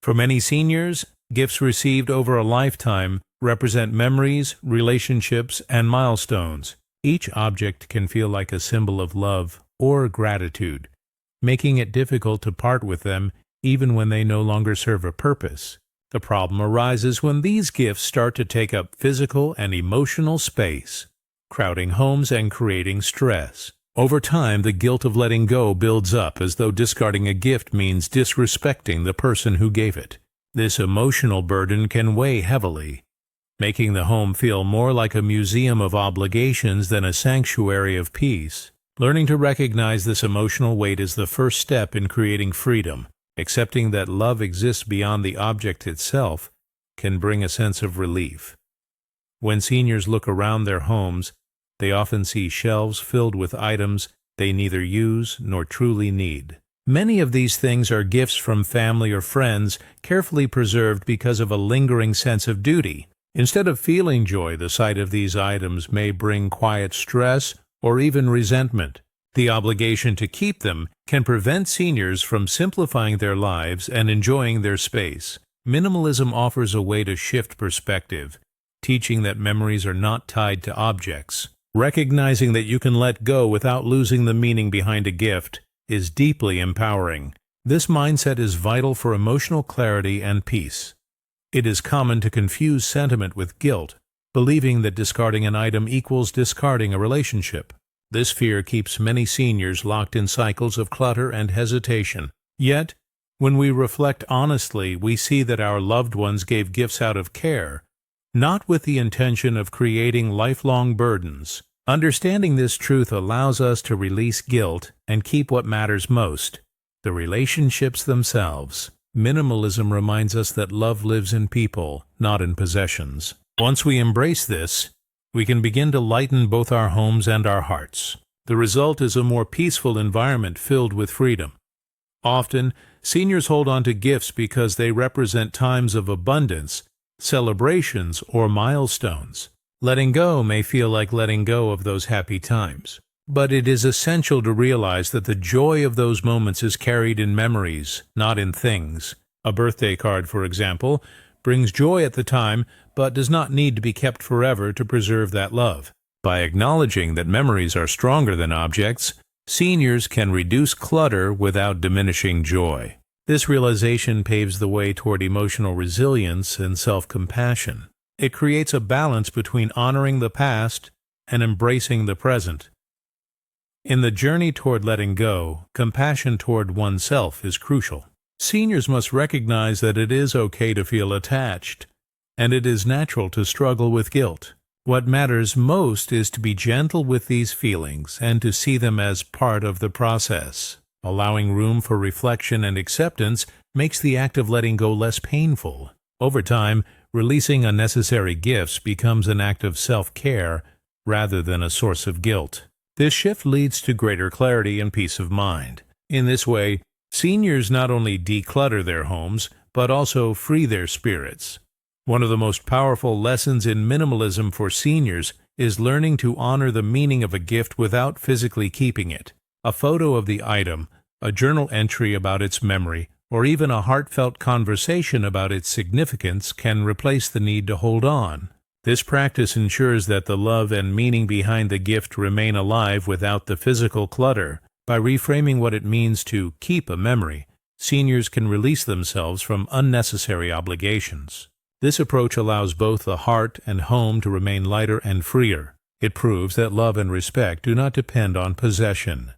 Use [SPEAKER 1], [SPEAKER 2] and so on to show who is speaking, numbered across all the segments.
[SPEAKER 1] For many seniors, gifts received over a lifetime represent memories, relationships, and milestones. Each object can feel like a symbol of love or gratitude, making it difficult to part with them even when they no longer serve a purpose. The problem arises when these gifts start to take up physical and emotional space, crowding homes and creating stress. Over time, the guilt of letting go builds up as though discarding a gift means disrespecting the person who gave it. This emotional burden can weigh heavily, making the home feel more like a museum of obligations than a sanctuary of peace. Learning to recognize this emotional weight is the first step in creating freedom. Accepting that love exists beyond the object itself can bring a sense of relief. When seniors look around their homes, they often see shelves filled with items they neither use nor truly need. Many of these things are gifts from family or friends, carefully preserved because of a lingering sense of duty. Instead of feeling joy, the sight of these items may bring quiet stress or even resentment. The obligation to keep them can prevent seniors from simplifying their lives and enjoying their space. Minimalism offers a way to shift perspective, teaching that memories are not tied to objects. Recognizing that you can let go without losing the meaning behind a gift is deeply empowering. This mindset is vital for emotional clarity and peace. It is common to confuse sentiment with guilt, believing that discarding an item equals discarding a relationship. This fear keeps many seniors locked in cycles of clutter and hesitation. Yet, when we reflect honestly, we see that our loved ones gave gifts out of care, not with the intention of creating lifelong burdens. Understanding this truth allows us to release guilt and keep what matters most, the relationships themselves. Minimalism reminds us that love lives in people, not in possessions. Once we embrace this, we can begin to lighten both our homes and our hearts. The result is a more peaceful environment filled with freedom. Often, seniors hold on to gifts because they represent times of abundance, celebrations, or milestones. Letting go may feel like letting go of those happy times, but it is essential to realize that the joy of those moments is carried in memories, not in things. A birthday card, for example, brings joy at the time, but does not need to be kept forever to preserve that love. By acknowledging that memories are stronger than objects, seniors can reduce clutter without diminishing joy. This realization paves the way toward emotional resilience and self-compassion. It creates a balance between honoring the past and embracing the present. In the journey toward letting go, compassion toward oneself is crucial. Seniors must recognize that it is okay to feel attached, and it is natural to struggle with guilt. What matters most is to be gentle with these feelings and to see them as part of the process. Allowing room for reflection and acceptance makes the act of letting go less painful. Over time, releasing unnecessary gifts becomes an act of self-care rather than a source of guilt. This shift leads to greater clarity and peace of mind. In this way, seniors not only declutter their homes, but also free their spirits. One of the most powerful lessons in minimalism for seniors is learning to honor the meaning of a gift without physically keeping it. A photo of the item, a journal entry about its memory, or even a heartfelt conversation about its significance can replace the need to hold on. This practice ensures that the love and meaning behind the gift remain alive without the physical clutter. By reframing what it means to keep a memory, seniors can release themselves from unnecessary obligations. This approach allows both the heart and home to remain lighter and freer. It proves that love and respect do not depend on possession.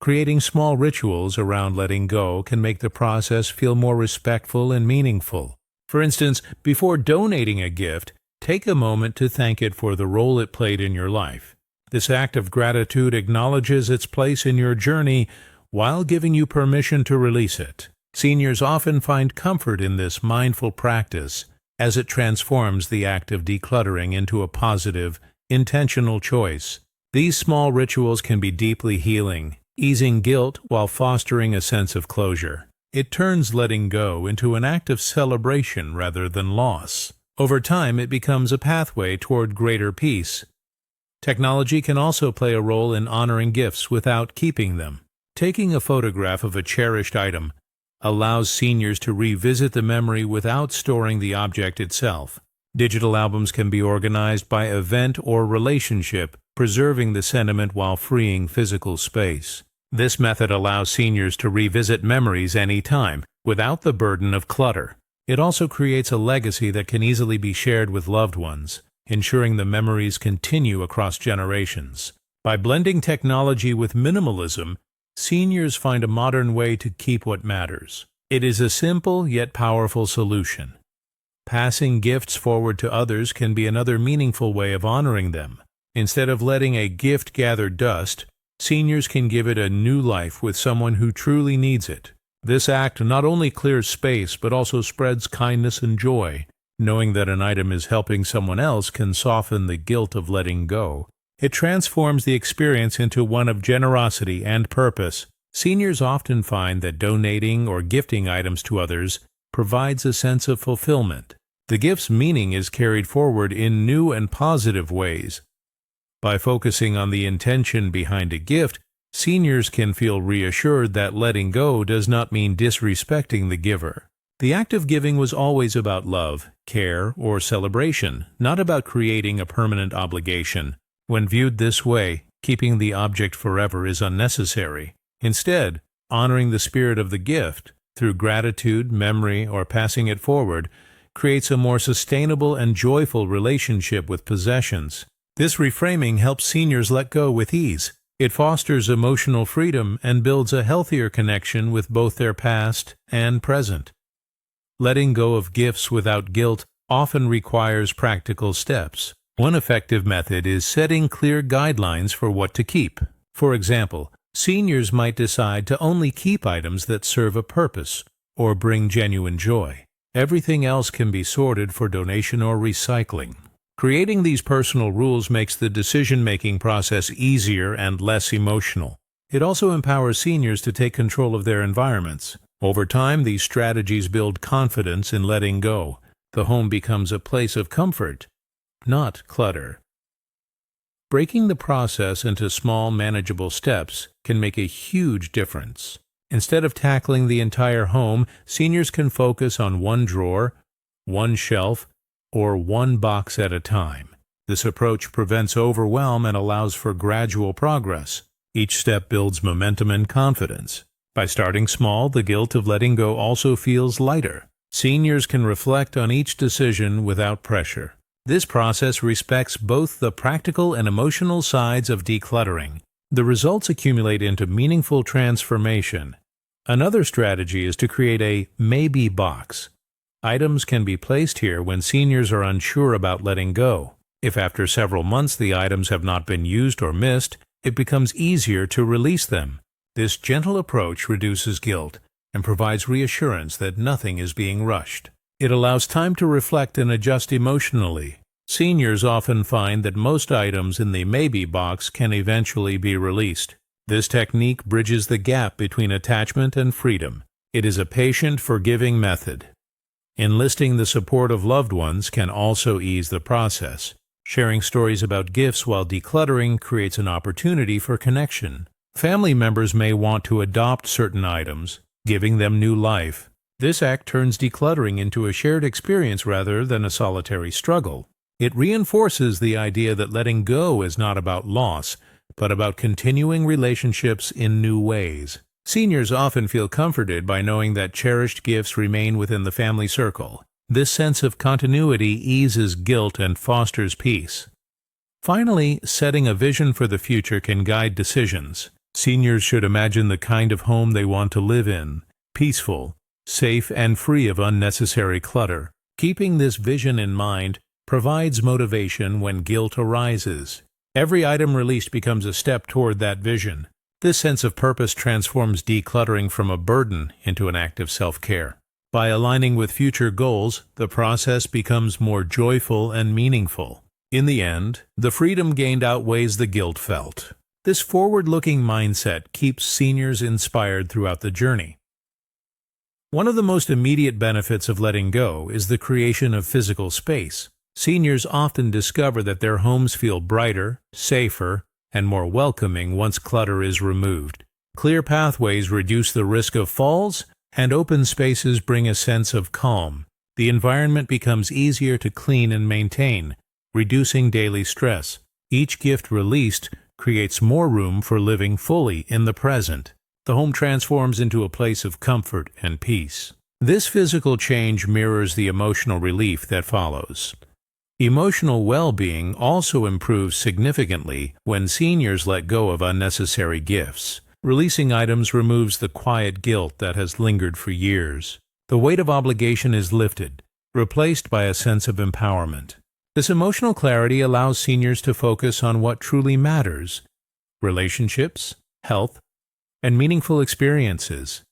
[SPEAKER 1] Creating small rituals around letting go can make the process feel more respectful and meaningful. For instance, before donating a gift, take a moment to thank it for the role it played in your life. This act of gratitude acknowledges its place in your journey while giving you permission to release it. Seniors often find comfort in this mindful practice as it transforms the act of decluttering into a positive, intentional choice. These small rituals can be deeply healing, easing guilt while fostering a sense of closure. It turns letting go into an act of celebration rather than loss. Over time, it becomes a pathway toward greater peace. Technology can also play a role in honoring gifts without keeping them. Taking a photograph of a cherished item, allows seniors to revisit the memory without storing the object itself. Digital albums can be organized by event or relationship, preserving the sentiment while freeing physical space. This method allows seniors to revisit memories anytime, without the burden of clutter. It also creates a legacy that can easily be shared with loved ones, ensuring the memories continue across generations. By blending technology with minimalism, seniors find a modern way to keep what matters. It is a simple yet powerful solution. Passing gifts forward to others can be another meaningful way of honoring them. Instead of letting a gift gather dust, seniors can give it a new life with someone who truly needs it. This act not only clears space but also spreads kindness and joy. Knowing that an item is helping someone else can soften the guilt of letting go. It transforms the experience into one of generosity and purpose. Seniors often find that donating or gifting items to others provides a sense of fulfillment. The gift's meaning is carried forward in new and positive ways. By focusing on the intention behind a gift, seniors can feel reassured that letting go does not mean disrespecting the giver. The act of giving was always about love, care, or celebration, not about creating a permanent obligation. When viewed this way, keeping the object forever is unnecessary. Instead, honoring the spirit of the gift, through gratitude, memory, or passing it forward, creates a more sustainable and joyful relationship with possessions. This reframing helps seniors let go with ease. It fosters emotional freedom and builds a healthier connection with both their past and present. Letting go of gifts without guilt often requires practical steps. One effective method is setting clear guidelines for what to keep. For example, seniors might decide to only keep items that serve a purpose or bring genuine joy. Everything else can be sorted for donation or recycling. Creating these personal rules makes the decision-making process easier and less emotional. It also empowers seniors to take control of their environments. Over time, these strategies build confidence in letting go. The home becomes a place of comfort, not clutter. Breaking the process into small, manageable steps can make a huge difference. Instead of tackling the entire home, seniors can focus on one drawer, one shelf, or one box at a time. This approach prevents overwhelm and allows for gradual progress. Each step builds momentum and confidence. By starting small, the guilt of letting go also feels lighter. Seniors can reflect on each decision without pressure. This process respects both the practical and emotional sides of decluttering. The results accumulate into meaningful transformation. Another strategy is to create a maybe box. Items can be placed here when seniors are unsure about letting go. If after several months the items have not been used or missed, it becomes easier to release them. This gentle approach reduces guilt and provides reassurance that nothing is being rushed. It allows time to reflect and adjust emotionally. Seniors often find that most items in the maybe box can eventually be released. This technique bridges the gap between attachment and freedom. It is a patient, forgiving method. Enlisting the support of loved ones can also ease the process. Sharing stories about gifts while decluttering creates an opportunity for connection. Family members may want to adopt certain items, giving them new life. This act turns decluttering into a shared experience rather than a solitary struggle. It reinforces the idea that letting go is not about loss, but about continuing relationships in new ways. Seniors often feel comforted by knowing that cherished gifts remain within the family circle. This sense of continuity eases guilt and fosters peace. Finally, setting a vision for the future can guide decisions. Seniors should imagine the kind of home they want to live in, peaceful, safe, and free of unnecessary clutter. Keeping this vision in mind provides motivation when guilt arises. Every item released becomes a step toward that vision. This sense of purpose transforms decluttering from a burden into an act of self-care. By aligning with future goals, the process becomes more joyful and meaningful. In the end, the freedom gained outweighs the guilt felt. This forward-looking mindset keeps seniors inspired throughout the journey. One of the most immediate benefits of letting go is the creation of physical space. Seniors often discover that their homes feel brighter, safer, and more welcoming once clutter is removed. Clear pathways reduce the risk of falls And open spaces bring a sense of calm. The environment becomes easier to clean and maintain, reducing daily stress. Each gift released creates more room for living fully in the present. The home transforms into a place of comfort and peace. This physical change mirrors the emotional relief that follows. Emotional well-being also improves significantly when seniors let go of unnecessary gifts. Releasing items removes the quiet guilt that has lingered for years. The weight of obligation is lifted, replaced by a sense of empowerment. This emotional clarity allows seniors to focus on what truly matters: relationships, health, and meaningful experiences.